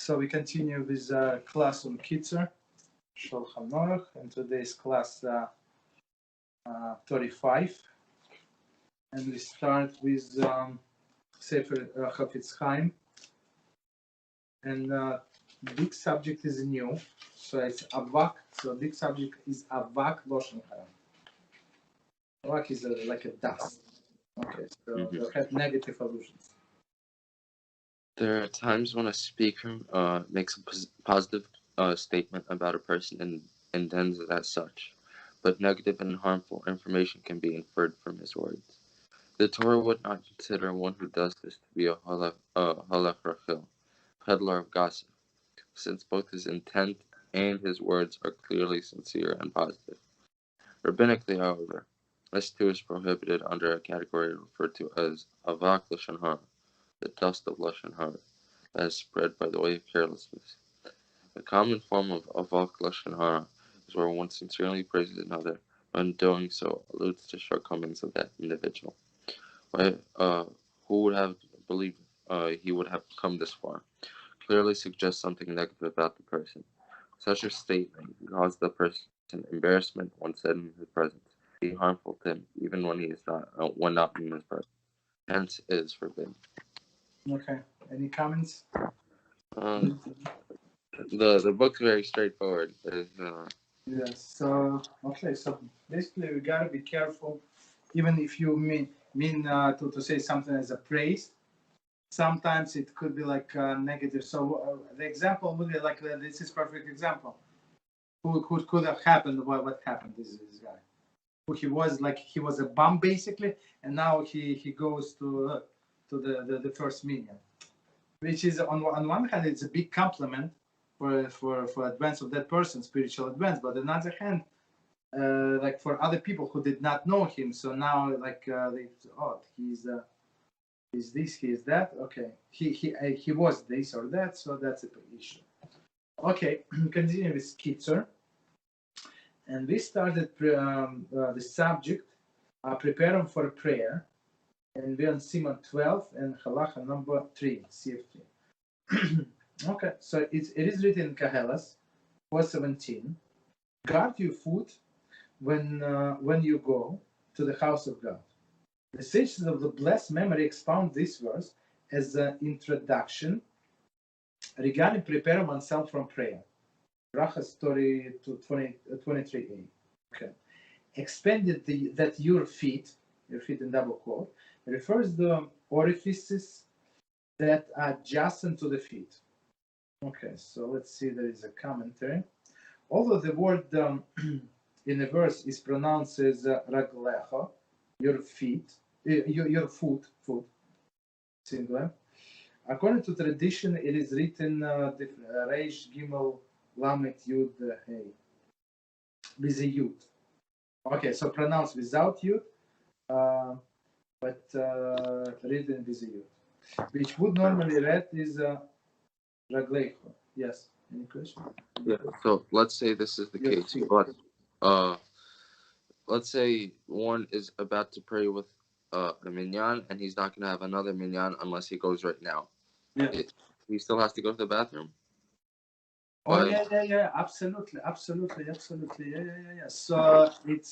So we continue with class on Kitzur Shulchan Aruch, and today's class 35, and we start with Sefer Chofetz Chaim, and big subject is new, so it's avak. So big subject is avak loshen hara. Avak is like a dust. Okay, so they have negative allusions. There are times when a speaker makes a positive statement about a person and intends it as such, but negative and harmful information can be inferred from his words. The Torah would not consider one who does this to be a halach rachil, peddler of gossip, since both his intent and his words are clearly sincere and positive. Rabbinically, however, this too is prohibited under a category referred to as avak lashon hara, the dust of lashon hara, that is spread by the way of carelessness. The common form of avak lashon hara is where one sincerely praises another, but in doing so alludes to shortcomings of that individual. Who would have believed he would have come this far? Clearly suggests something negative about the person. Such a statement causes the person embarrassment when said in his presence, be harmful to him, even when he is not in his presence. Hence, it is forbidden. Okay. Any comments? The book's very straightforward. Yes. So okay. So basically, we gotta be careful, even if you mean to say something as a praise. Sometimes it could be like negative. So the example would be like this is perfect example. Who could have happened? What happened? This guy, who he was a bum basically, and now he goes to the first Minyan, which is on one hand it's a big compliment for advance of that person, spiritual advance, but on the other hand, like for other people who did not know him, so now he's this, he is that. Okay, he was this or that, so that's an issue. Okay, continue with Kitzur, and we started the subject preparing for a prayer, and we're on Siman 12 and halacha number 3, CF3. Okay, so it is written in Kahelas 4:17. Guard your foot when you go to the house of God. The sages of the blessed memory expound this verse as an introduction regarding preparing oneself from prayer. Bracha story to 23a. Okay. Expanded that your feet in double quote, refers to orifices that are adjacent to the feet. Okay, so let's see, there is a commentary. Although the word in the verse is pronounced as raglecha, your feet, your foot, singular. According to tradition, it is written Reish Gimel Lamet Yud Hey with a Yud. Okay, so pronounced without Yud, but written with a Yud, which would normally read is Raglecho. Yes. Any question? Yeah. So let's say this is the case, but let's say one is about to pray with a Minyan, and he's not going to have another Minyan unless he goes right now. Yeah. He still has to go to the bathroom. Oh yeah, absolutely. Yeah. So it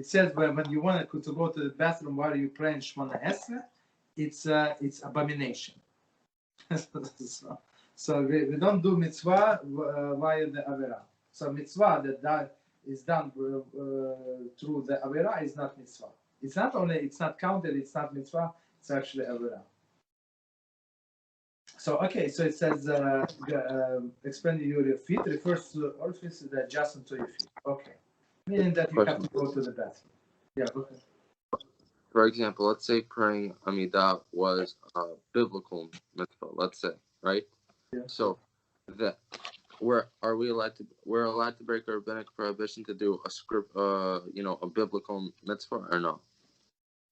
says when you want to go to the bathroom while you praying Shmona Esrei, it's abomination. So we don't do mitzvah via the avera. So mitzvah that is done through the avera is not mitzvah. It's not counted. It's not mitzvah. It's actually avera. So okay, so it says expanding your feet refers to orifices that adjacent to your feet. Okay, meaning that you have to go to the bathroom. Yeah, go ahead. For example, let's say praying Amidah was a biblical mitzvah. Let's say, right? Yeah. So that we're allowed to break a rabbinic prohibition to do a biblical mitzvah or no?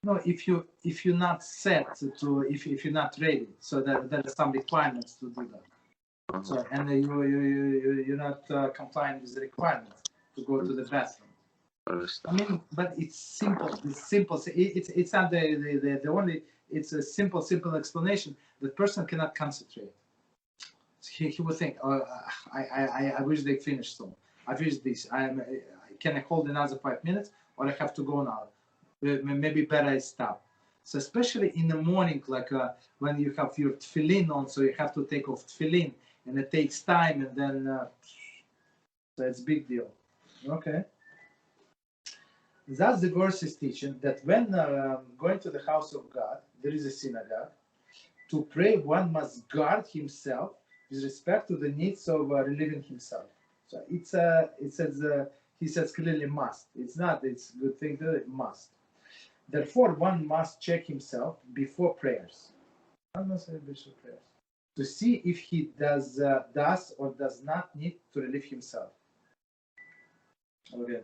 No, if you're not set to if you're not ready, so there are some requirements to do that. So and you're not complying with the requirements to go to the bathroom. I mean, but it's simple. It's not the only. It's a simple explanation. The person cannot concentrate. he would think, oh, I wish they finished soon. I wish this. Can I hold another 5 minutes, or I have to go now? Maybe better I stop. So especially in the morning, like when you have your tefillin on, so you have to take off tefillin, and it takes time, and then so it's big deal. Okay. Thus the verse is teaching that when going to the house of God, there is a synagogue. To pray, one must guard himself with respect to the needs of relieving himself. So it says he says clearly must. It's not. It's a good thing to do. It must. Therefore, one must check himself before prayers. One must say before prayers to see if he does or does not need to relieve himself. Okay,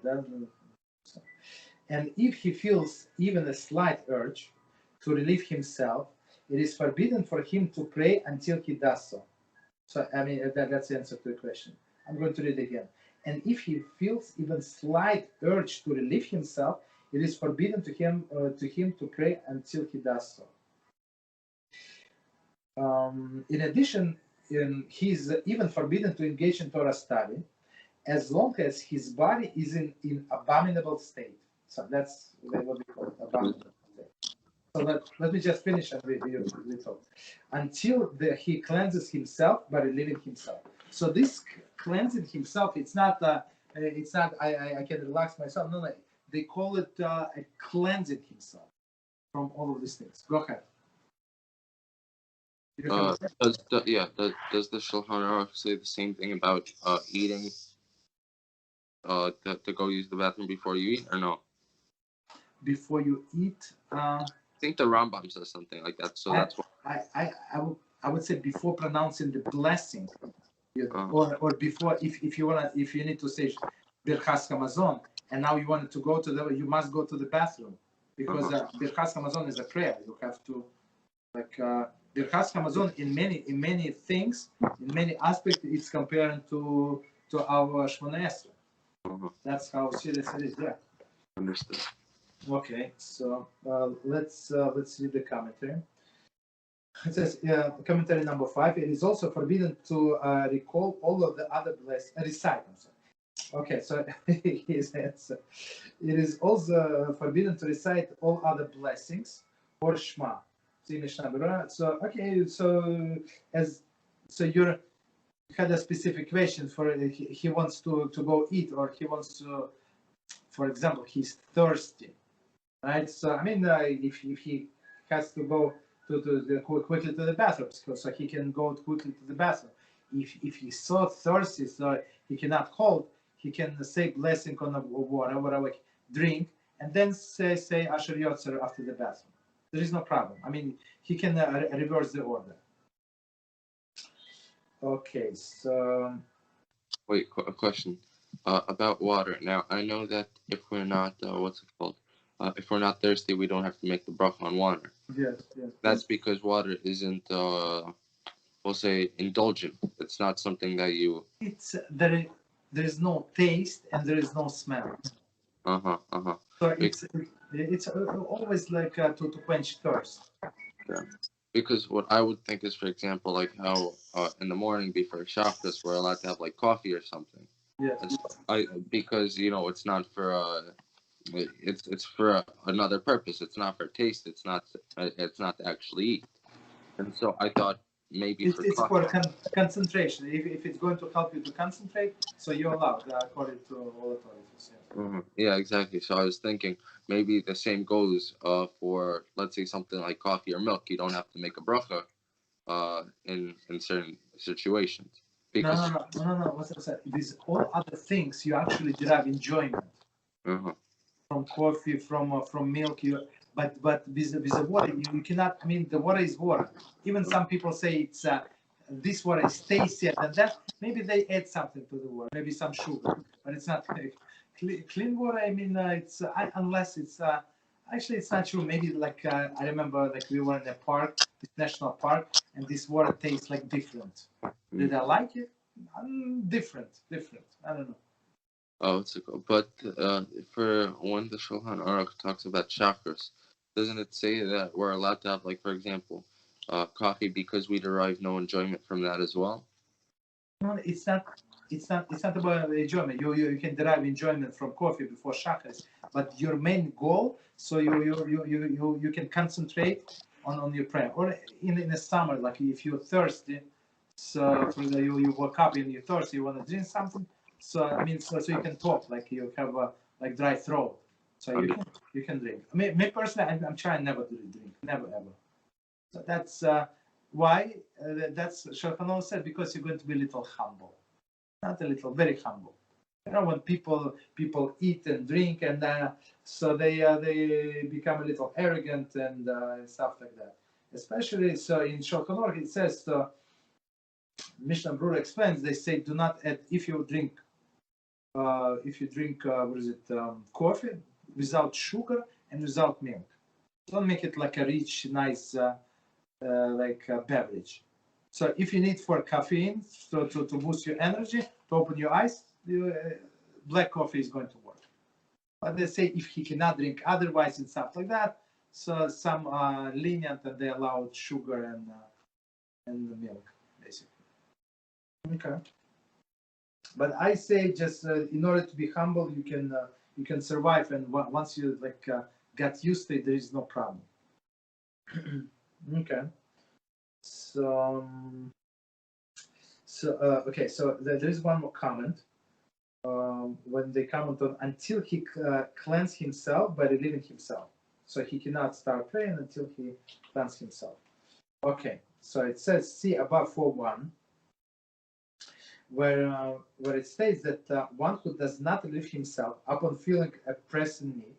and if he feels even a slight urge to relieve himself, it is forbidden for him to pray until he does so. So, I mean, that's the answer to the question. I'm going to read it again. And if he feels even slight urge to relieve himself, it is forbidden to him to pray until he does so. In addition, he is even forbidden to engage in Torah study as long as his body is in abominable state. So that's what we call it, abominable state. So let me just finish and we talk. Until he cleanses himself by relieving himself. So this cleansing himself, it's not I can relax myself. No, they call it a cleansing himself from all of these things. Go ahead. Does the Shulchan Aruch say the same thing about eating? To go use the bathroom before you eat, or no? Before you eat. I think the Rambam says something like that. So that's why I would say before pronouncing the blessing, or before if you need to say Birchas Hamazon, and now you wanted to go to you must go to the bathroom because Birchas Hamazon is a prayer. You have to Birchas Hamazon in many things, in many aspects, it's comparing to our Shmona Esrei. That's how serious it is. Yeah. Understood. Okay, so let's read the commentary. It says, commentary number 5. It is also forbidden to recall all of the other recite. Okay, so he says, it is also forbidden to recite all other blessings or Shema. So okay, so you had a specific question for he wants to go eat, or he wants to, for example, he's thirsty, right? So I mean, if he has to go quickly to the bathroom, so he can go quickly to the bathroom. If he's so thirsty, so he cannot hold, he can say blessing on the water, whatever, drink, and then say Asher Yotzer after the bathroom. There is no problem. I mean, he can reverse the order. Okay, so. Wait, a question about water. Now, I know that if we're not, what's it called? If we're not thirsty, we don't have to make the bracha on water. Yes. That's because water isn't, we'll say, indulgent. It's not something that you. There is no taste and there is no smell. So it's always like to quench thirst. Yeah. Because what I would think is, for example, like how in the morning before Shabbos we're allowed to have like coffee or something. Yes. Because it's not for it's for another purpose. It's not for taste. It's not to actually eat. And so I thought maybe it's for concentration. If it's going to help you to concentrate, so you're allowed according to all authorities. Yes. Yeah, exactly. So I was thinking maybe the same goes for, let's say, something like coffee or milk. You don't have to make a bracha in certain situations. Because no. What's I said? These all other things you actually derive enjoyment from coffee, from milk. But with the water, you cannot. I mean, the water is water. Even some people say it's this water is tastier than that. Maybe they add something to the water, maybe some sugar, but it's not clean water. I mean, it's unless it's actually it's not true. Maybe like I remember like we were in a park, this national park, and this water tastes like different. Did I like it? Different. I don't know. Oh, it's cool. But for when the Shulchan Aruch talks about chakras, doesn't it say that we're allowed to have, like, for example, coffee because we derive no enjoyment from that as well? No, it's not. It's not about enjoyment. You can derive enjoyment from coffee before shacharis, but your main goal, so you can concentrate on your prayer. Or in the summer, like if you're thirsty, so for the, you woke up and you're thirsty, you want to drink something. So I mean, so you can talk, like you have a like dry throat, so you can drink. Me personally, I'm trying never to drink, never ever. So that's why that's Shulchan Aruch said, because you're going to be a little humble, not a little, very humble. You know, when people eat and drink, and so they become a little arrogant and stuff like that. Especially so in Shulchan Aruch it says, Mishnah Brura explains. They say do not add if you drink what is it, coffee without sugar and without milk. Don't make it like a rich, nice beverage. So if you need for caffeine to boost your energy, to open your eyes, black coffee is going to work. But they say if he cannot drink otherwise and stuff like that, so some lenient and they allowed sugar and the milk, basically. Okay. But I say just in order to be humble, you can survive, and once you got used to it, there is no problem. Okay. So okay. So there is one more comment. When they comment on until he cleanse himself by relieving himself, so he cannot start praying until he cleanse himself. Okay. So it says, see above 4:1. Where it states that one who does not relieve himself upon feeling a pressing need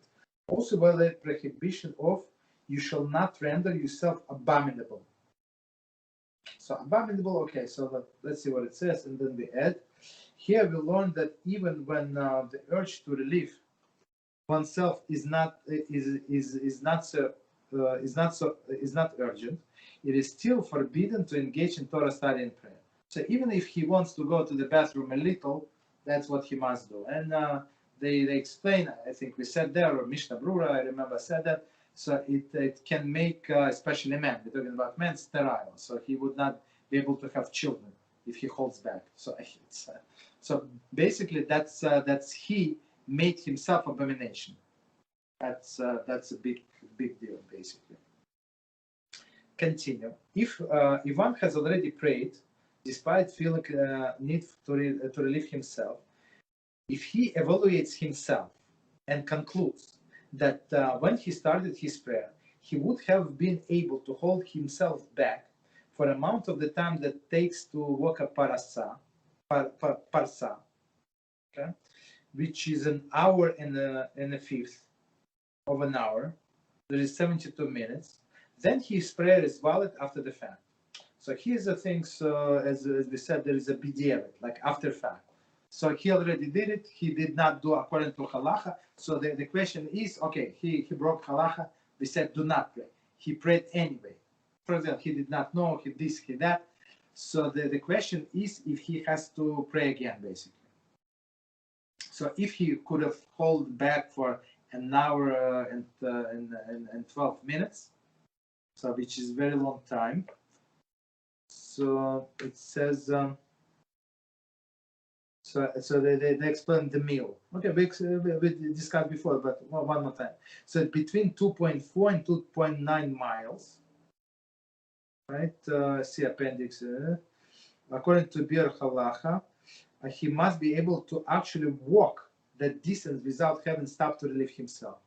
also violates prohibition of you shall not render yourself abominable. So abominable, okay, so let's see what it says, and then we add. Here we learn that even when the urge to relieve oneself is not urgent, it is still forbidden to engage in Torah study and prayer. So even if he wants to go to the bathroom a little, that's what he must do. And they explain, I think we said there, or Mishnah Brura, I remember said that, so it can make, especially men, we're talking about men, sterile. So he would not be able to have children if he holds back. So so basically that's he made himself abomination. That's a big deal, basically. Continue. If one has already prayed, despite feeling need to relieve himself, if he evaluates himself and concludes that when he started his prayer, he would have been able to hold himself back for an amount of the time that takes to walk a parsa, okay, which is an hour and a fifth of an hour. There is 72 minutes. Then his prayer is valid after the fact. So here's the thing, so as we said, there is a b'diavad, like after fact. So he already did it, he did not do according to halacha. So the question is, okay, he broke halacha, we said do not pray. He prayed anyway. For example, he did not know, he this, he that. So the question is if he has to pray again, basically. So if he could have held back for an hour and 12 minutes, so which is very long time. So it says, so they explain the meal. Okay, we discussed before, but one more time. So between 2.4 and 2.9 miles, right? See appendix. According to Bir Halacha, he must be able to actually walk that distance without having stopped to relieve himself.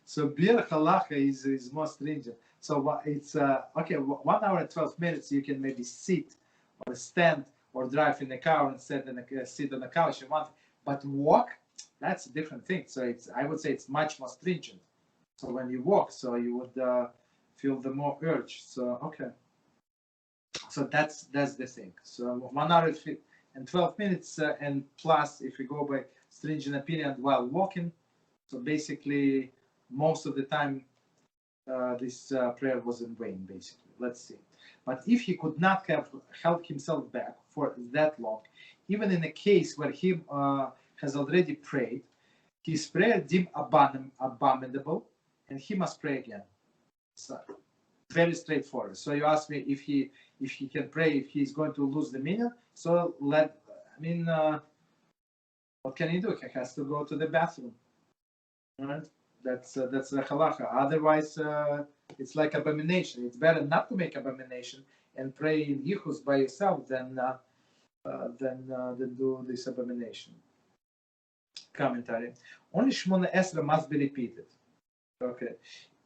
So Bir Halacha is more stringent. So it's okay. 1 hour and 12 minutes. You can maybe sit or stand or drive in the car and sit on the couch if you want. But walk, that's a different thing. So I would say it's much more stringent. So when you walk, so you would feel the more urge. So okay. So that's the thing. So 1 hour and 12 minutes, and plus if you go by stringent opinion while walking. So basically, most of the time, this prayer was in vain, basically. Let's see. But if he could not have held himself back for that long, even in a case where he has already prayed, his prayer deemed abominable, and he must pray again. So very straightforward. So you ask me if he can pray if he's going to lose the minyan. So what can he do? He has to go to the bathroom. Right? That's the halacha. Otherwise, it's like abomination. It's better not to make abomination and pray in yichus by yourself than do this abomination. Commentary. Only Shmona Esra must be repeated. Okay.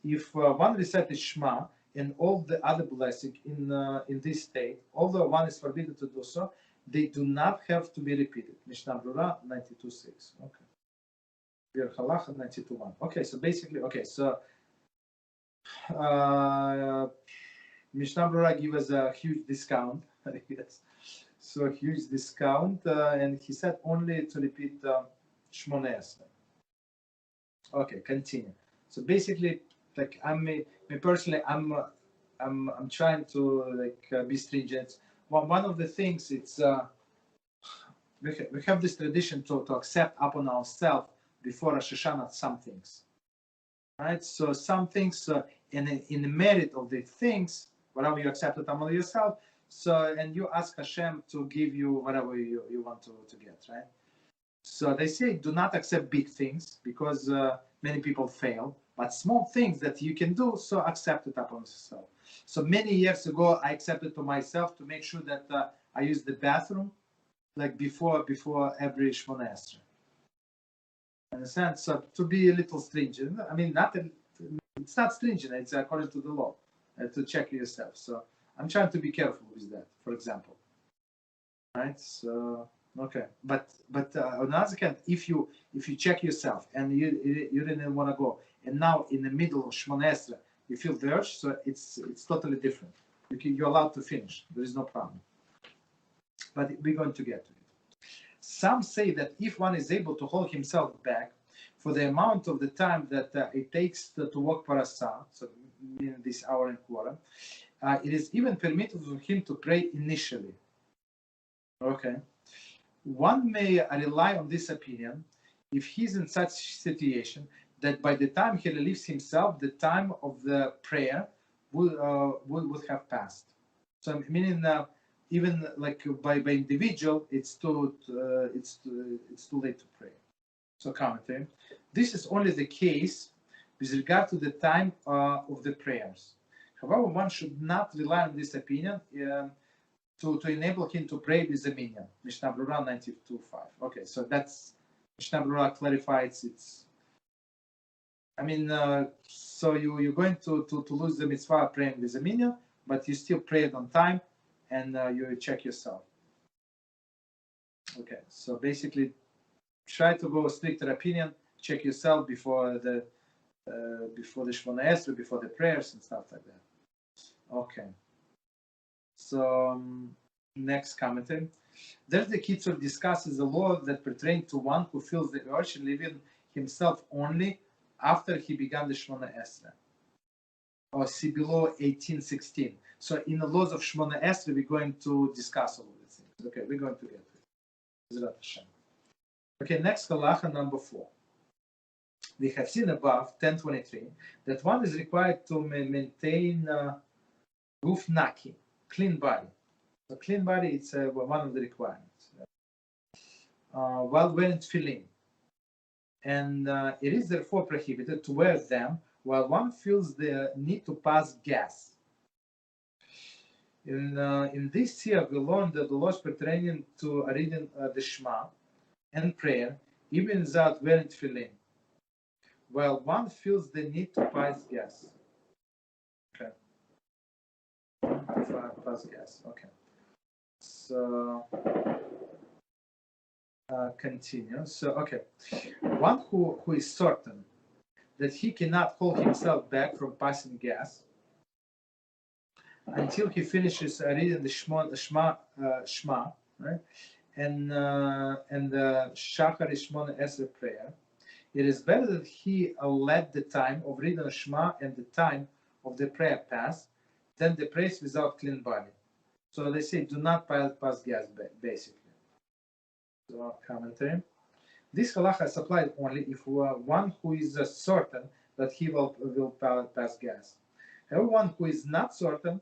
If one recited Shema and all the other blessing in this state, although one is forbidden to do so, they do not have to be repeated. Mishnah Brura 92.6. Okay. Bir Halacha 92.1. Okay, so basically, Mishnah Brura give us a huge discount. Yes. So a huge discount, and he said only to repeat Shmona Esra. Okay, continue. So basically, like me personally, I'm trying to be stringent. One of the things it's we have this tradition to accept upon ourselves before Rosh Hashanah some things, right? So some things in the merit of the things, whatever you accept it upon yourself. So and you ask Hashem to give you whatever you want to get, right? So they say do not accept big things because many people fail, but small things that you can do, so accept it upon yourself. So many years ago, I accepted to myself to make sure that I use the bathroom like before every Shmona Esrei. Understand? So to be a little stringent. I mean, it's not stringent. It's according to the law to check yourself. So I'm trying to be careful with that. For example, right? So okay, but on the other hand, if you check yourself and you didn't want to go, and now in the middle of Shmona Esrei you feel the urge, so it's totally different. You're allowed to finish. There is no problem. But we're going to get to it. Some say that if one is able to hold himself back for the amount of the time that it takes to walk parasah, so in this hour and quarter, it is even permitted for him to pray initially. Okay. One may rely on this opinion if he's in such situation that by the time he relieves himself, the time of the prayer would have passed. So meaning even like by individual, it's too late to pray. So commentary. This is only the case with regard to the time of the prayers. However, one should not rely on this opinion to enable him to pray with the Minyan. Mishnah Brura 92.5. Okay, so that's Mishnah Brura clarifies it's. I mean, so you're going to lose the mitzvah praying with the Minyan, but you still pray it on time, and you check yourself. Okay, so basically, try to go stricter opinion. Check yourself before the Shmona Esrei, before the prayers and stuff like that. Okay. So next commentary. There the Kitzur discusses the law that pertains to one who feels the urge to leaving himself only after he began the Shmona Esrei. Or see below 1816. So in the laws of Shmona Esrei, we're going to discuss all of these things. Okay, we're going to get to it. Beezrat HaShem. Okay, next halacha number 4. We have seen above 10:23 that one is required to maintain guf naki, clean body. So clean body, it's one of the requirements. While wearing tefillin, and it is therefore prohibited to wear them while one feels the need to pass gas. In this year, we learned that the laws pertaining to reading the Shema and prayer, even without wearing tefillin, while one feels the need to pass gas. Okay. Pass gas. Okay. So continue. So okay, one who is certain that he cannot hold himself back from passing gas until he finishes reading the Shema, right, and the Shachar Shmona Esrei prayer. It is better that he let the time of reading the Shema and the time of the prayer pass than the praise without clean body. So they say do not pass gas, basically. So commentary. This halacha is applied only if one who is certain that he will pass gas. Everyone who is not certain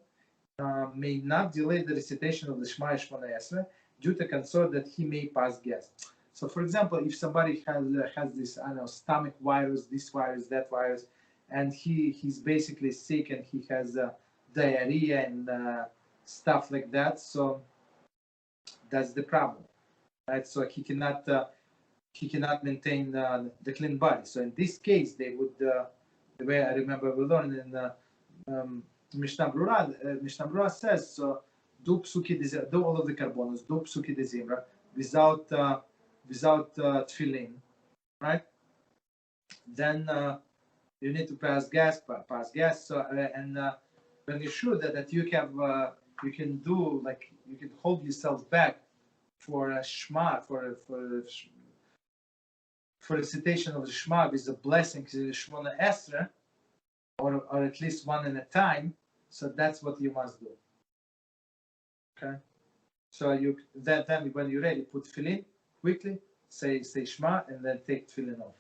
may not delay the recitation of the Shema Shmona Esrei due to concern that he may pass gas. So, for example, if somebody has this, I don't know, stomach virus, this virus, that virus, and he's basically sick and he has diarrhea and stuff like that, so that's the problem, right? So he cannot maintain the clean body. So in this case, they would, the way I remember we learned in Mishnah Brura says, so do psuki de do all of the carbonos, do psuki de zimra without tefillin, right? Then you need to pass gas. So and when you're sure that you have you can do, like, you can hold yourself back for a Shema, for recitation of the Shema with the blessings in the Shmona Esrei, or at least one at a time. So that's what you must do. Okay. So you then when you're ready, put tefillin quickly, say Shema, and then take tefillin off.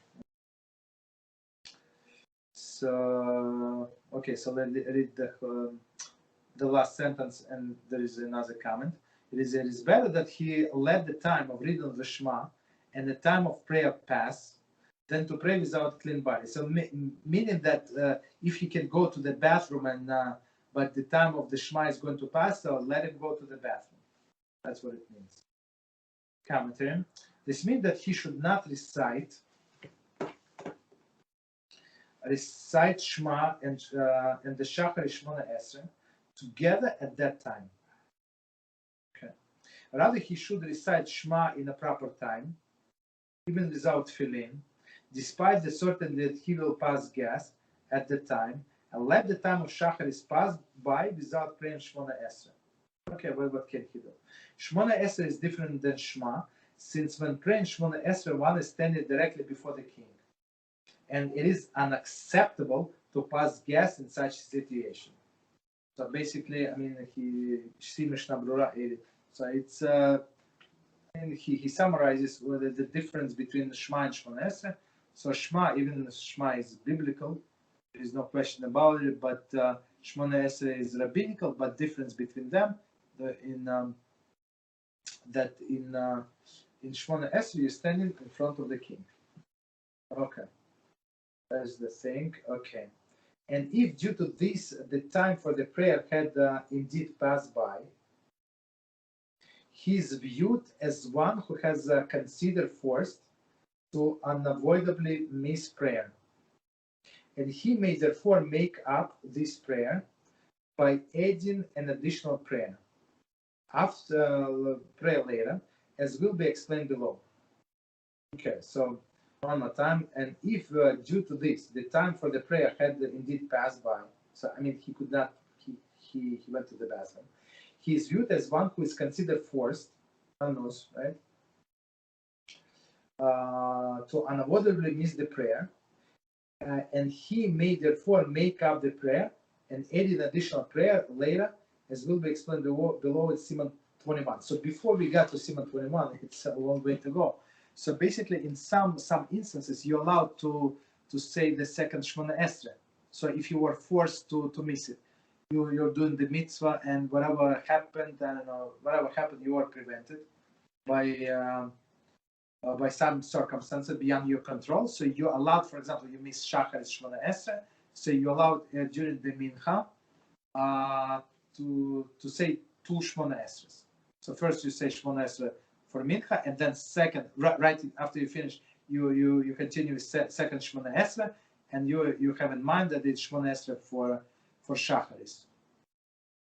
So okay, so let's read the last sentence, and there is another comment. It is better that he let the time of reading the Shema and the time of prayer pass than to pray without clean body. So meaning that if he can go to the bathroom and but the time of the Shema is going to pass, so let him go to the bathroom. That's what it means. Commentary. This means that he should not recite Shema and the Shachar Shmona Esrei together at that time. Okay. Rather, he should recite Shema in a proper time, even without tefillin, despite the certainty that he will pass gas at the time, and let the time of Shachar is passed by without praying Shmona Esrei. Okay, well, what can he do? Shmona Esrei is different than Shema, since when praying Shmona Esrei, one is standing directly before the king, and it is unacceptable to pass gas in such a situation. So basically, I mean, he Mishnah Brura. So it's and he summarizes the difference between Shema and Shmona Esrei. So Shema, even Shema is biblical, there is no question about it. But Shmona Esrei is rabbinical. But difference between them, in Shmona Esrei you're standing in front of the king. Okay, that's the thing. Okay. And if due to this the time for the prayer had indeed passed by, he is viewed as one who has considered forced to unavoidably miss prayer. And he may therefore make up this prayer by adding an additional prayer after prayer later, as will be explained below. Okay, so one more time. And if due to this the time for the prayer had indeed passed by, so I mean he could not, he went to the bathroom, he is viewed as one who is considered forced, right, to unavoidably miss the prayer, and he may therefore make up the prayer and add an additional prayer later, as will be explained below in Siman 21. So before we got to Siman 21, it's a long way to go. So basically, in some instances, you're allowed to say the second Shmona Esrei. So if you were forced to miss it, you're doing the mitzvah, and whatever happened, I don't know, whatever happened, you are prevented by some circumstances beyond your control. So you're allowed, for example, you miss Shachar Shmona Esrei, so you're allowed during the Mincha to say two Shmona Esreis. So first you say Shmona Esrei for Mincha, and then second, right after you finish, you continue with second Shmona Esrei, and you have in mind that it's Shmona Esrei for Shacharis.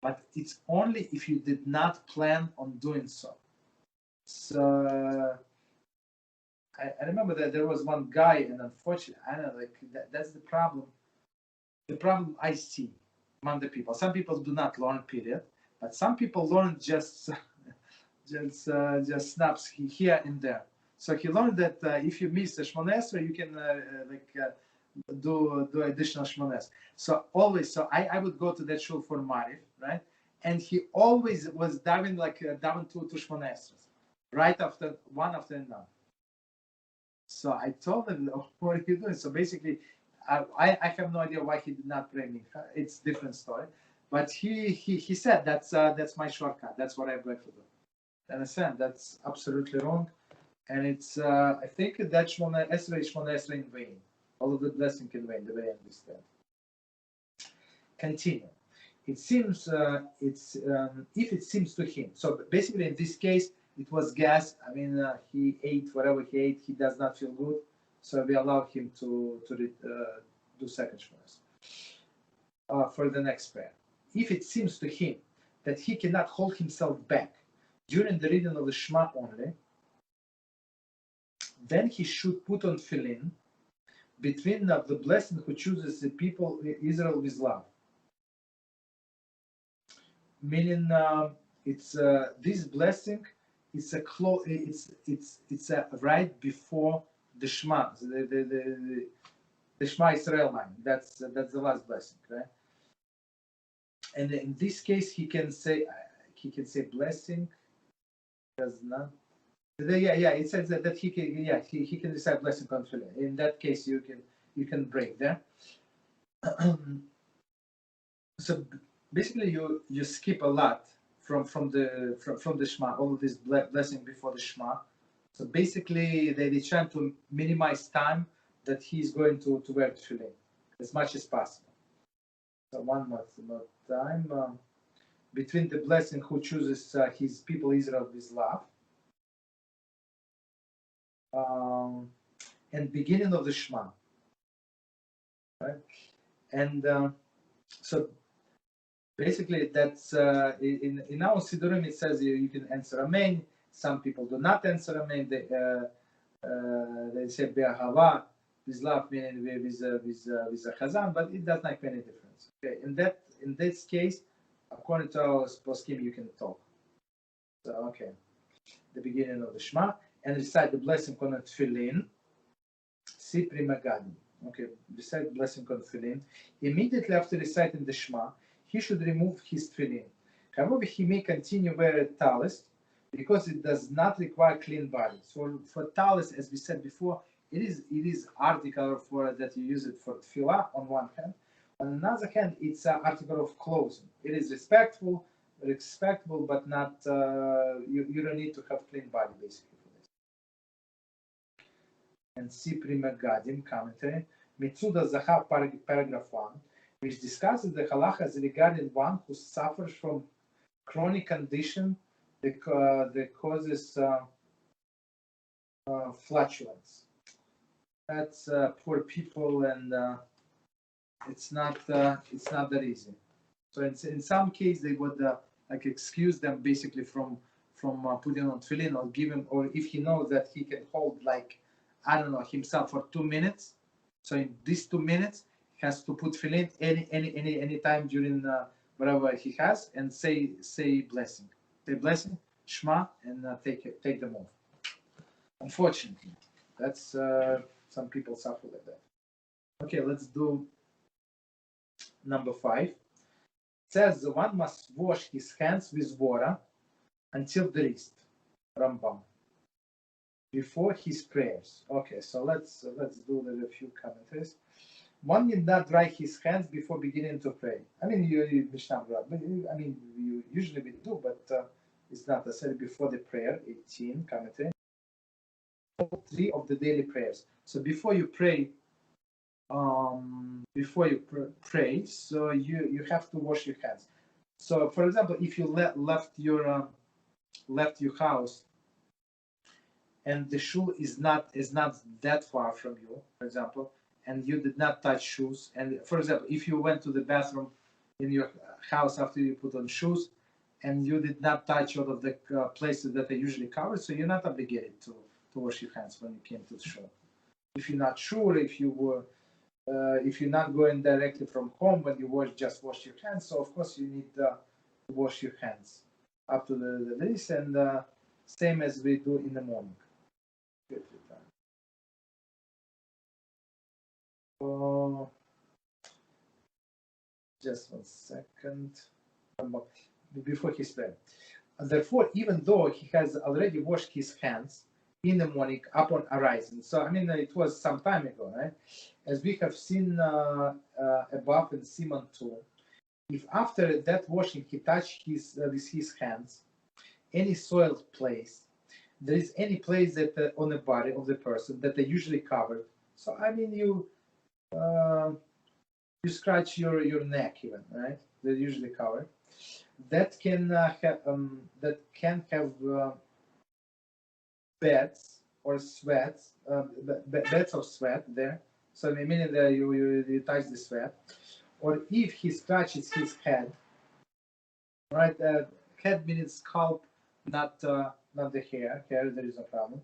But it's only if you did not plan on doing so. So I remember that there was one guy, and unfortunately, I don't know, like that's the problem. The problem I see among the people. Some people do not learn, period, but some people learn just snaps here and there. So he learned that if you miss a Shmona Esrei, you can do additional Shmona Esrei. So always, so I would go to that shul for Marif, right? And he always was diving down to Shmona Esrei, right after one after another. So I told him, "What are you doing?" So basically, I have no idea why he did not pray mincha. It's a different story. But he said that's my shortcut. That's what I'm going to do. Understand? That's absolutely wrong. And it's I think that Shmona Esrei in vain. All of the blessing in vain, the way I understand. Continue. It seems if it seems to him. So basically, in this case, it was gas. I mean, he ate whatever he ate. He does not feel good, so we allow him to do second shmonas. For the next prayer, if it seems to him that he cannot hold himself back during the reading of the Shema only, then he should put on tefillin between the blessing who chooses the people Israel with love. Meaning, it's this blessing. It's a right before the Shema, the Shema Israel line. That's the last blessing, right? And in this case, he can say blessing. Does not. Yeah. It says that he can recite blessing on tefillin. In that case, you can break there. So basically, you skip a lot from the Shema, all of this blessing before the Shema. So basically, they try to minimize time that he's going to wear tefillin as much as possible. So one more time between the blessing who chooses his people Israel with love and beginning of the Shema, right? And so basically, that's in our Sidurim. It says you can answer Amen. Some people do not answer Amen. They say Be'ahava with love, meaning with a Chazan, but it does not make any difference. Okay, in this case, according to our poskim, you can talk. So okay, the beginning of the Shema and recite the blessing on the tefillin. Sipri Magadi. Okay, recite blessing on tefillin. Immediately after reciting the Shema, he should remove his tefillin. However, he may continue wear a tallis because it does not require clean body. So for tallis, as we said before, it is article for that you use it for tefillah on one hand. On another hand, it's an article of clothing. It is respectable, but not you don't need to have clean body basically for this. And Sipri Megadim commentary, Mitzuda Zahav paragraph 1, which discusses the halachas regarding one who suffers from chronic condition that causes flatulence. That's poor people, and it's not that easy. So in some cases they would like excuse them basically from putting on tefillin or give him, or if he knows that he can hold like I don't know himself for 2 minutes. So in these 2 minutes he has to put tefillin any time during whatever he has and say blessing, Shema, and take them off. Unfortunately, that's some people suffer like that. Okay, let's do number 5. It says the one must wash his hands with water until the wrist, Rambam, before his prayers. Okay, so let's do a few commentaries. One need not dry his hands before beginning to pray. I mean, you usually we do, but it's not necessary before the prayer. 18 commentary. 3 of the daily prayers. So before you pray, so you have to wash your hands. So, for example, if you left your house and the shul is not that far from you, for example, and you did not touch shoes, and for example, if you went to the bathroom in your house after you put on shoes, and you did not touch all of the places that are usually covered, so you're not obligated to wash your hands when you came to the shul. If you're not sure, if you're not going directly from home when you just wash your hands, so of course you need to wash your hands up to the wrist, and same as we do in the morning. Just 1 second before his prayer. Therefore, even though he has already washed his hands, in the morning upon arising. So I mean, it was some time ago, right? As we have seen above in Siman 2, if after that washing he touched with his hands any soiled place, there is any place that on the body of the person that they usually covered. So I mean, you scratch your neck even, right? They're usually covered. That can have beds or sweats, beds of sweat there. So meaning that you touch the sweat, or if he scratches his head, right? Head means scalp, not the hair. Hair there is no problem.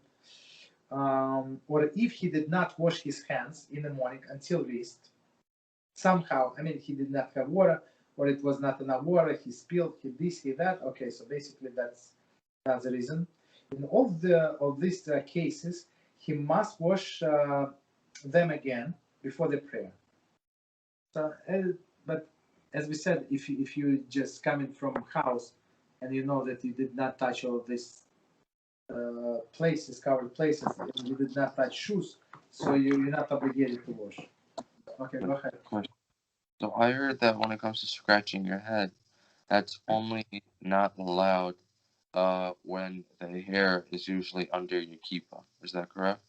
Or if he did not wash his hands in the morning until wrist, somehow, I mean, he did not have water, or it was not enough water. He spilled, he this, he that. Okay, so basically that's the reason. In all of these cases, he must wash them again before the prayer. So, but as we said, if you just coming from house and you know that you did not touch all these places, covered places, and you did not touch shoes, so you're not obligated to wash. Okay, go ahead. So I heard that when it comes to scratching your head, that's only not allowed when the hair is usually under your kippah. Is that correct?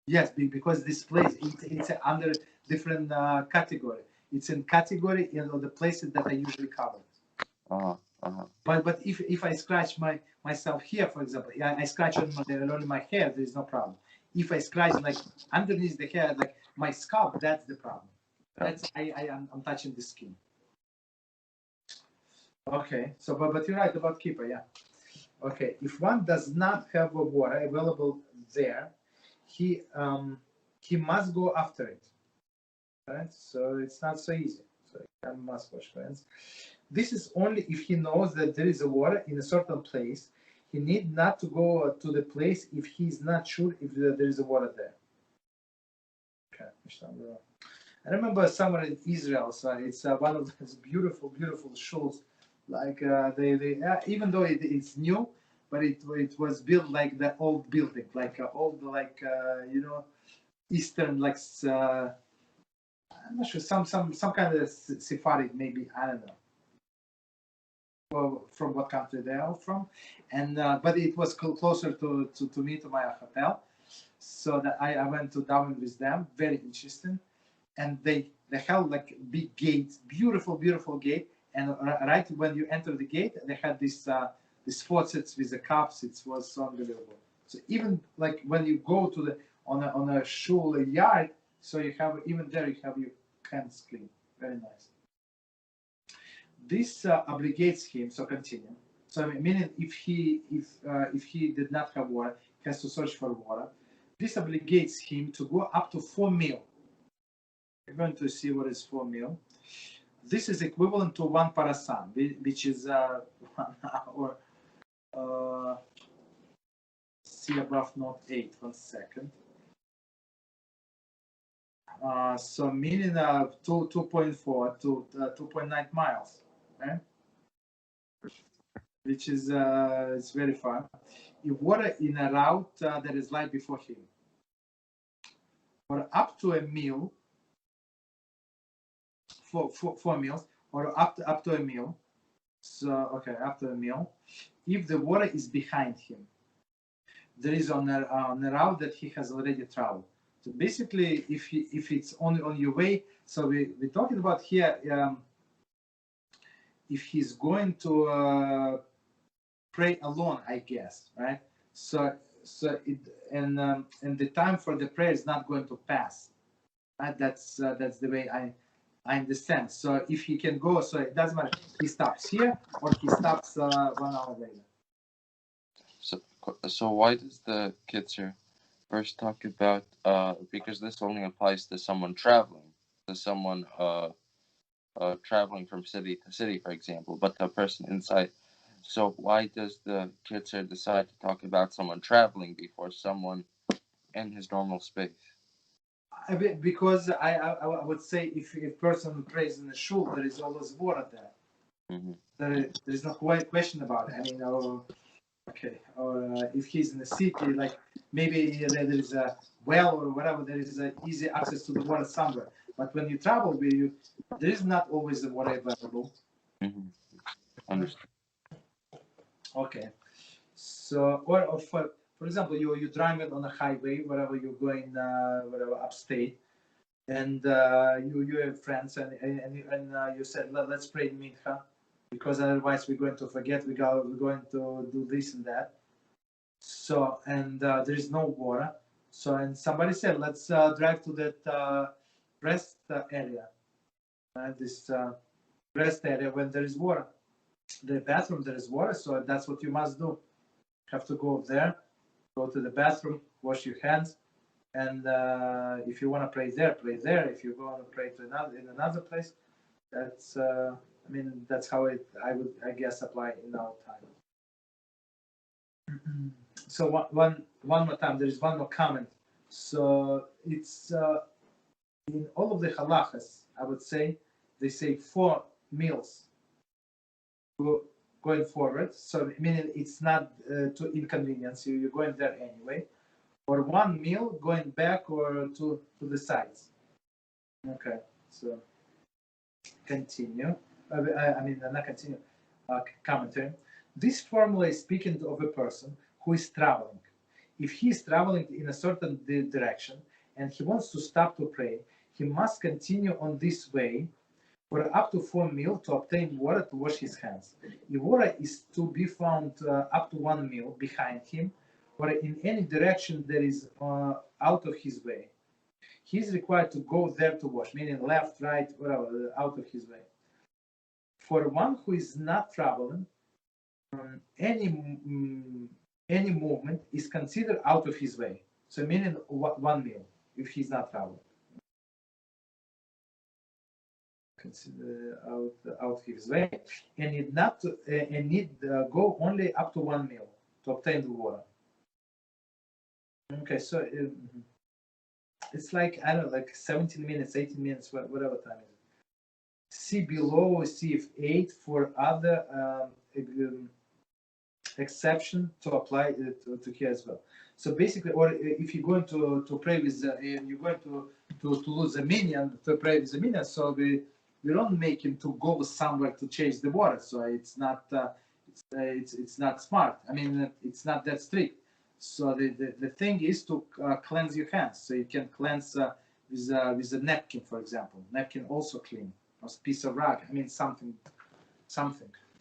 Yes, because this place it's under different category. It's in category of the places that I usually cover. But if I scratch myself here, for example, I scratch on my hair, there is no problem. If I scratch like underneath the hair, like my scalp, that's the problem. That's I'm touching the skin. Okay, so but you're right about kippah, yeah. Okay, if one does not have a water available there, he must go after it. Right? So it's not so easy. So he must wash hands. This is only if he knows that there is a water in a certain place. He need not to go to the place if he's not sure if there is a water there. Okay. I remember somewhere in Israel, so it's one of those beautiful, beautiful shuls. Like they even though it's new, but it was built like the old building, like old Eastern like I'm not sure some kind of Sephardic maybe, I don't know. Well, from what country they are from, and but it was closer to me, to my hotel, so that I went to Davening with them. Very interesting, and they held like big gates, beautiful gate, and right when you enter the gate, they had this faucets with the cups. It was so unbelievable. So even like when you go to the on a shul yard, so you have even there you have your hands clean. Very nice. This obligates him. So continue. So meaning if he did not have water, he has to search for water. This obligates him to go up to 4 mil. We're going to see what is 4 mil. This is equivalent to 1 parasan, which is 1 hour. See above note 8. 1 second. So meaning 2.4 to 2.9 miles, right? Which is it's very far. If water in a route that is light before him, or up to a mil, 4 meals, or up to a mil. So okay, after a mil, if the water is behind him, there is on a route that he has already traveled. So basically, if it's on your way, so we're talking about here, if he's going to pray alone, I guess, right? So it and the time for the prayer is not going to pass. Right? That's the way I understand. So if he can go, so it doesn't matter. He stops here or he stops 1 hour later. So why does the Kitzur first talk about because this only applies to someone traveling, to someone traveling from city to city, for example, but the person inside. So why does the Kitzur decide to talk about someone traveling before someone in his normal space? Because I would say if a person prays in a shul, there is always water there. Mm-hmm. There is no question about it. I mean, Okay, or if he's in a city, like maybe there is a well or whatever, there is easy access to the water somewhere. But when you travel, there is not always the water available. Mm-hmm. Understood. Okay, so or for example, you're driving on a highway, wherever you're going, whatever upstate, and you have friends, and you said let's pray mincha, because otherwise we're going to forget. We're going to do this and that. So and there is no water. So and somebody said let's drive to that rest area, this rest area when there is water. The bathroom there is water, so that's what you must do. You have to go there, go to the bathroom, wash your hands, and if you want to pray there, pray there. If you want to pray to another place, that's I mean that's how I guess apply in our time. So one more time, there is one more comment. So it's in all of the halachas, I would say, they say 4 meals going forward. So meaning it's not to inconvenience you. You're going there anyway, or 1 meal going back or to the sides. Okay, so continue. I mean, not continue. Commentary. This formula is speaking of a person who is traveling. If he is traveling in a certain direction and he wants to stop to pray, he must continue on this way for up to 4 meals to obtain water to wash his hands. If water is to be found up to 1 meal behind him, or in any direction that is out of his way, he is required to go there to wash, meaning left, right, whatever, out of his way. For one who is not traveling, any movement is considered out of his way. So meaning 1 meal if he's not traveling. Consider out of his way, and need go only up to 1 meal to obtain the water. Okay, so it's like I don't know, like 17 minutes, 18 minutes, whatever time it is. See below, see if 8 for other exception to apply to here as well. So basically, or if you're going to pray with, you're going to lose a minyan to pray with a minyan, so we don't make him to go somewhere to change the water. So it's not it's not smart. I mean, it's not that strict. So the thing is to cleanse your hands. So you can cleanse with a napkin, for example. Napkin also clean, or a piece of rag. I mean, something,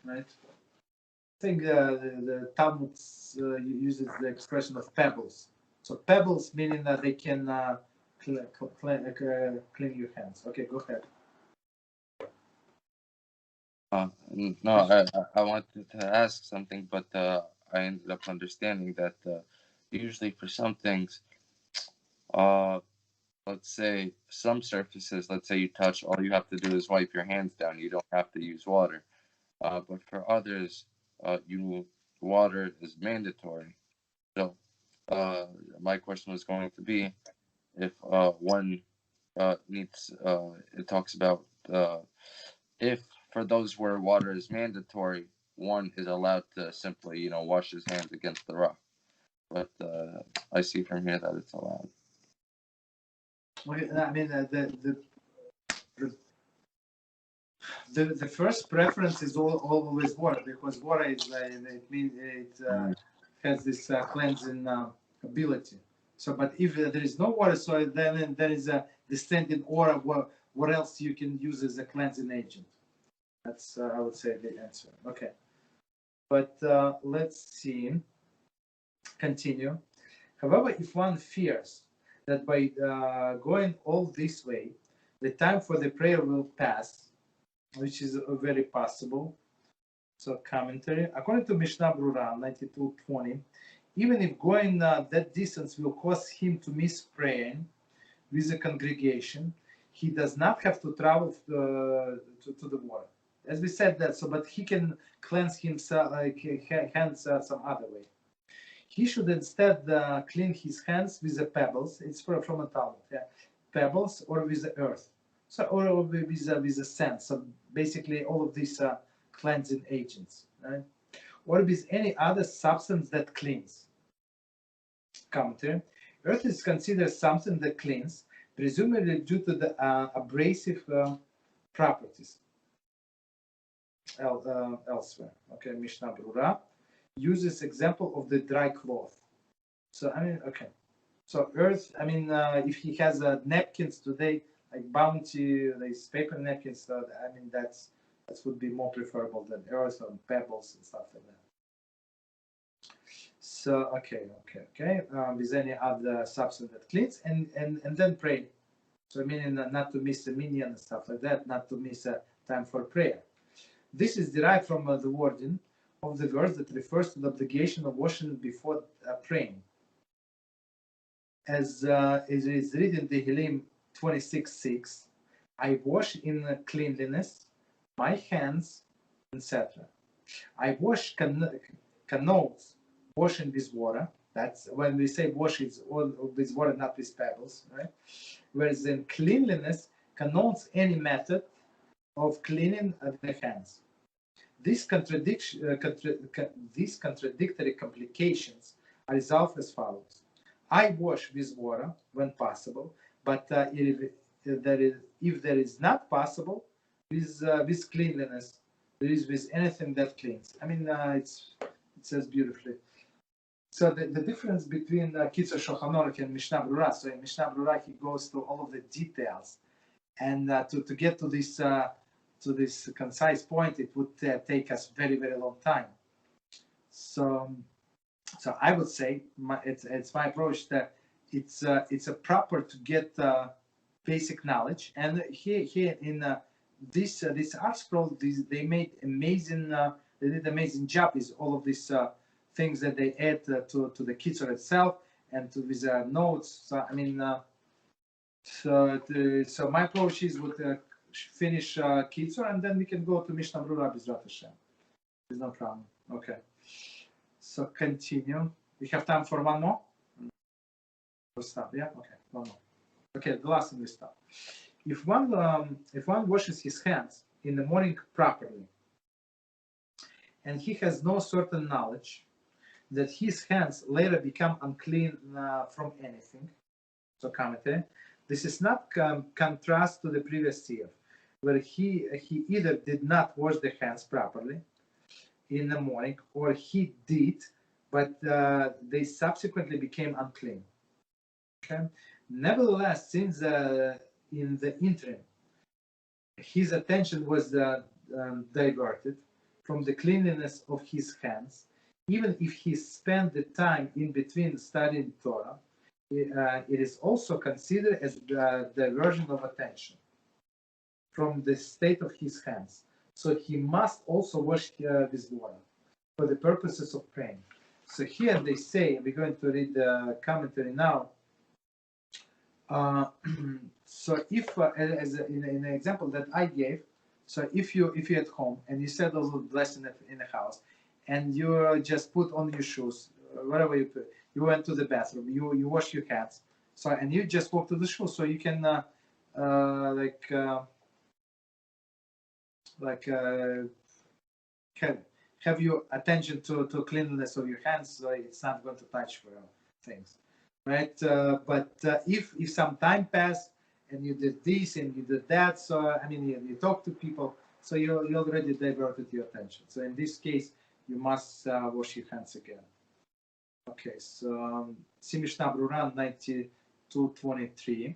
right? I think the Talmud uses the expression of pebbles. So pebbles meaning that they can clean your hands. Okay, go ahead. No, I wanted to ask something, but I ended up understanding that usually for some things, let's say some surfaces, let's say you touch, all you have to do is wipe your hands down. You don't have to use water. But for others, water is mandatory. So my question was going to be if one needs, it talks about if for those where water is mandatory, one is allowed to simply, wash his hands against the rock. But I see from here that it's allowed. I mean, the first preference is always water, because water is it means it has this cleansing ability. So, but if there is no water, so then there is a descending aura. What else you can use as a cleansing agent? That's I would say the answer. Okay, but let's see. Continue. However, if one fears that by going all this way, the time for the prayer will pass, which is very possible. So commentary. According to Mishnah Brura 92:20, even if going that distance will cause him to miss praying with the congregation, he does not have to travel to the water. As we said that, so but he can cleanse himself, hands some other way. He should instead clean his hands with the pebbles. It's from a Talmud, yeah, pebbles or with the earth. So or with the sand. So basically, all of these cleansing agents, right? or with any other substance that cleans. Commentary. Earth is considered something that cleans, presumably due to the abrasive properties. Elsewhere. Okay, Mishnah Brura uses example of the dry cloth. So, I mean, okay. So earth, I mean, if he has napkins today, like Bounty, these paper napkins, I mean, that would be more preferable than earth or pebbles and stuff like that. So, okay. With any other substance that cleans, and then pray. So, meaning not to miss the Minyan and stuff like that, not to miss a time for prayer. This is derived from the wording of the verse that refers to the obligation of washing before praying. As it is written in the Tehillim 26:6, I wash in cleanliness my hands, etc. I wash connotes washing with water. That's when we say wash, it's all with water, not with pebbles, right? Whereas in cleanliness connotes any method of cleaning the hands. These contradictory complications are resolved as follows. I wash with water when possible, but if there is not possible, with cleanliness, there is with anything that cleans. I mean, it says beautifully. So the difference between Kitzur Shulchan Aruch and Mishnah Brura. So in Mishnah Brura, he goes through all of the details, and to get to this concise point, it would take us very, very long time. So I would say it's my approach that it's a proper to get basic knowledge, and here in this art scroll, they made amazing they did amazing job with all of these things that they add to the Kitzur itself and to these notes. So I mean, so my approach is would finish Kitzur, and then we can go to Mishnah Brura Beezrat HaShem. There's no problem. Okay. So continue. We have time for one more? We'll stop, yeah? Okay, one more. Okay, the last thing we stop. If one washes his hands in the morning properly, and he has no certain knowledge that his hands later become unclean from anything, so commentary, this is not contrast to the previous year, where he either did not wash the hands properly in the morning, or he did, but they subsequently became unclean. Okay. Nevertheless, since in the interim his attention was diverted from the cleanliness of his hands, even if he spent the time in between studying Torah, it is also considered as diversion of attention from the state of his hands. So he must also wash with water for the purposes of praying. So here they say, we're going to read the commentary now. So if, as in an example that I gave, so if you're at home and you said those blessings in the house, and you just put on your shoes, whatever you put, you went to the bathroom, you wash your hands, so and you just walk to the shoes, so you can have your attention to cleanliness of your hands, so it's not going to touch things, right? But if some time passed and you did this and you did that, so I mean you talk to people, so you already diverted your attention. So in this case, you must wash your hands again. Okay, so Mishnah Brura 92:23.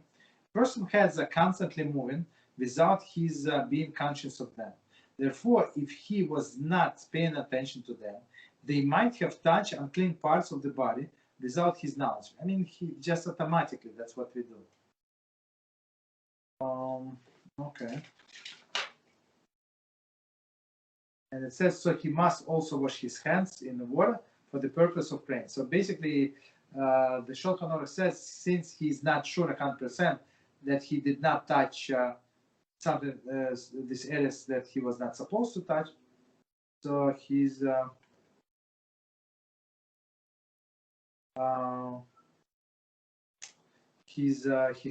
Person hands are constantly moving without his being conscious of them. Therefore, if he was not paying attention to them, they might have touched unclean parts of the body without his knowledge. I mean, he just automatically, that's what we do. Okay. And it says, so he must also wash his hands in the water for the purpose of praying. So basically, the Shulchan Aruch says, since he's not sure 100% that he did not touch something, these areas that he was not supposed to touch, so he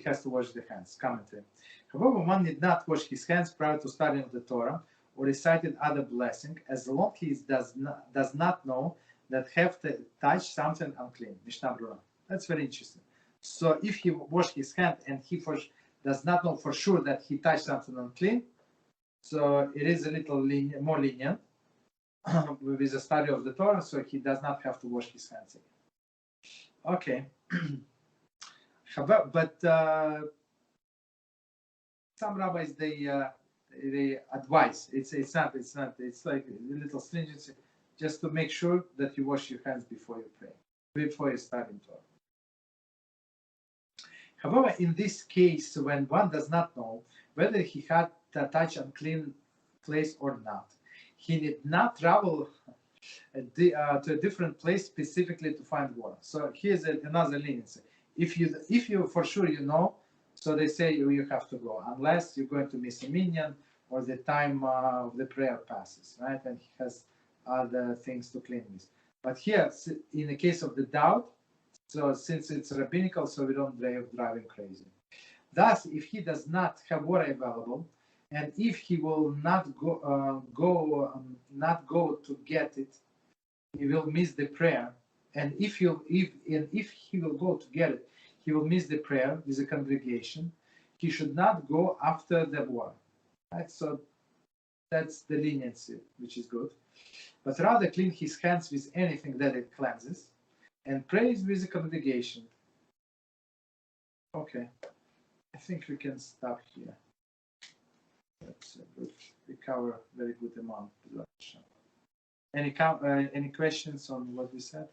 has to wash the hands. Commentary. However, one need not wash his hands prior to studying the Torah or recited other blessing, as long as he does not know that have to touch something unclean. Mishnah Berurah. That's very interesting. So if he wash his hand and he does not know for sure that he touched something unclean, so it is a little more lenient with the study of the Torah, so he does not have to wash his hands again. Okay. But some rabbis they advise it's like a little stringency, just to make sure that you wash your hands before you pray, before you start in Torah. However, in this case, when one does not know whether he had to touch unclean place or not, he need not travel to a different place specifically to find water. So here's another leniency. If you for sure you know, so they say you have to go, unless you're going to miss a minyan or the time of the prayer passes, right? And he has other things to clean with. But here, in the case of the doubt, so since it's rabbinical, so we don't drive him crazy. Thus, if he does not have water available, and if he will not go to get it, he will miss the prayer. And if he will go to get it, he will miss the prayer with the congregation. He should not go after the water. Right? So that's the leniency, which is good. But rather clean his hands with anything that it cleanses, and prays with the congregation. Okay, I think we can stop here. That's good. We cover a very good amount. Any questions on what we said?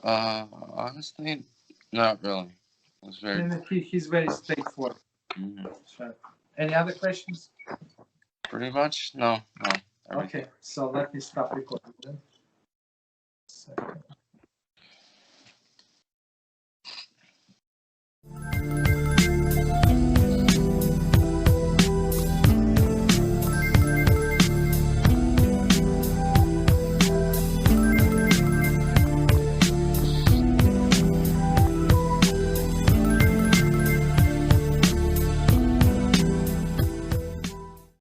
Honestly, not really. It's very. He's very straightforward. Mm-hmm. Sure. Any other questions? Pretty much, no. Okay, so let me stop recording then.